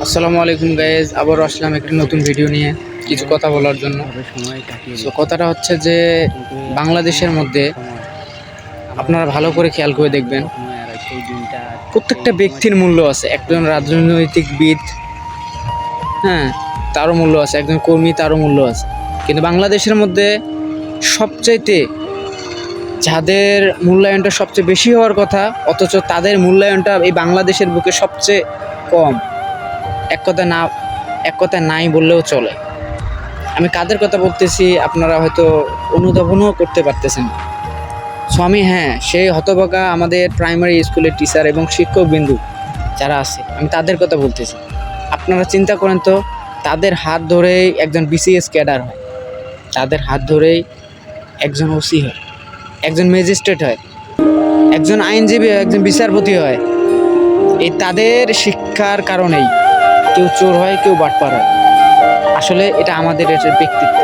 আসসালামু আলাইকুম গাইজ, আবারও আসলাম একটি নতুন ভিডিও নিয়ে কিছু কথা বলার জন্য। তো কথাটা হচ্ছে যে বাংলাদেশের মধ্যে আপনারা ভালো করে খেয়াল করে দেখবেন, প্রত্যেকটা ব্যক্তির মূল্য আছে। একজন রাজনৈতিকবিদ, হ্যাঁ, তারও মূল্য আছে। একজন কর্মী, তারও মূল্য আছে। কিন্তু বাংলাদেশের মধ্যে সবচাইতে যাদের মূল্যায়নটা সবচেয়ে বেশি হওয়ার কথা, অথচ তাদের মূল্যায়নটা এই বাংলাদেশের বুকে সবচেয়ে কম। এক কথা নাই বললেও চলে। আমি কাদের কথা বলতেছি আপনারা হয়তো অনুধাবনও করতে পারতেছেন। সো আমি সেই হতভাগা আমাদের প্রাইমারি স্কুলের টিচার এবং শিক্ষকবিন্দু যারা আছে, আমি তাদের কথা বলতেছি। আপনারা চিন্তা করেন তো, তাদের হাত ধরেই একজন বিসিএস ক্যাডার হয়, তাদের হাত ধরেই একজন ওসি হয়, একজন ম্যাজিস্ট্রেট হয়, একজন আইনজীবী হয়, একজন বিচারপতি হয়। এই তাদের শিক্ষার কারণেই কেউ চোর হয়, কেউ বাটপার হয়। আসলে এটা আমাদের ব্যক্তিত্ব,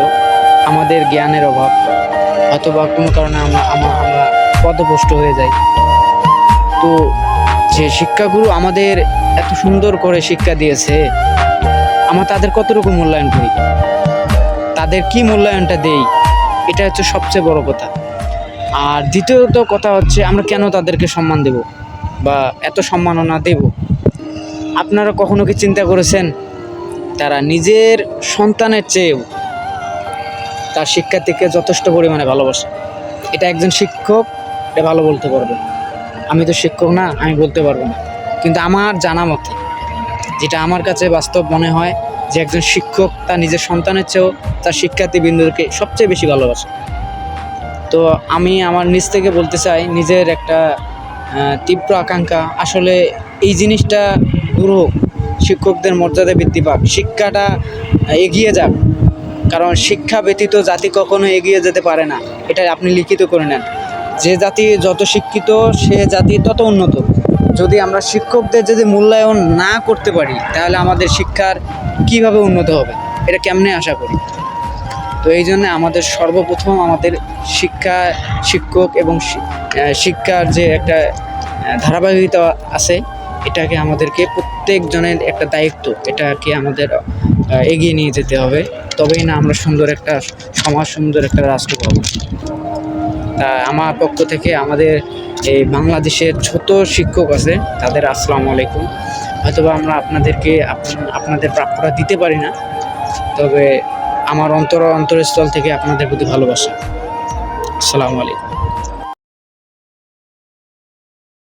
আমাদের জ্ঞানের অভাব, অথবা কোনো কারণে আমরা পথভ্রষ্ট হয়ে যাই। তো যে শিক্ষাগুরু আমাদের এত সুন্দর করে শিক্ষা দিয়েছে, আমরা তাদের কতটুকু মূল্যায়ন করি, তাদের কি মূল্যায়নটা দেই, এটা হচ্ছে সবচেয়ে বড় কথা। আর দ্বিতীয়ত কথা হচ্ছে, আমরা কেন তাদেরকে সম্মান দেব বা এত সম্মাননা দেব? আপনারা কখনো কি চিন্তা করেছেন, তারা নিজের সন্তানের চেয়েও তার শিক্ষার্থীকে যথেষ্ট পরিমাণে ভালোবাসে? এটা একজন শিক্ষক এটা ভালো বলতে পারবে। আমি তো শিক্ষক না, আমি বলতে পারবো না। কিন্তু আমার জানা মতে, যেটা আমার কাছে বাস্তব মনে হয়, যে একজন শিক্ষক তার নিজের সন্তানের চেয়েও তার শিক্ষার্থীবৃন্দকে সবচেয়ে বেশি ভালোবাসে। তো আমি আমার নিজ থেকে বলতে চাই, নিজের একটা তীব্র আকাঙ্ক্ষা, আসলে এই জিনিসটা দূর হোক, শিক্ষকদের মর্যাদা বৃদ্ধি পাক, শিক্ষাটা এগিয়ে যাক। কারণ শিক্ষা ব্যতীত জাতি কখনো এগিয়ে যেতে পারে না, এটা আপনি লিখিত করে নেন। যে জাতি যত শিক্ষিত, সে জাতি তত উন্নত। যদি আমরা শিক্ষকদের যদি মূল্যায়ন না করতে পারি, তাহলে আমাদের শিক্ষার কিভাবে উন্নত হবে, এটা কেমনে আশা করি? তো এই জন্য আমাদের সর্বপ্রথম আমাদের শিক্ষক এবং শিক্ষার যে একটা ধারাবাহিকতা আছে, এটাকে আমাদেরকে প্রত্যেকজনের একটা দায়িত্ব, এটাকে আমাদের এগিয়ে নিয়ে যেতে হবে। তবেই না আমরা সুন্দর একটা সমাজ, সুন্দর একটা রাষ্ট্র পাবো। তা আমার পক্ষ থেকে আমাদের এই বাংলাদেশের ছোট শিক্ষক আছে, তাদের আসসালামু আলাইকুম। হয়তোবা আমরা আপনাদেরকে আপনাদের প্রাপ্যটা দিতে পারি না, তবে আমার অন্তরস্থল থেকে আপনাদের প্রতি ভালোবাসা। আসসালামু আলাইকুম।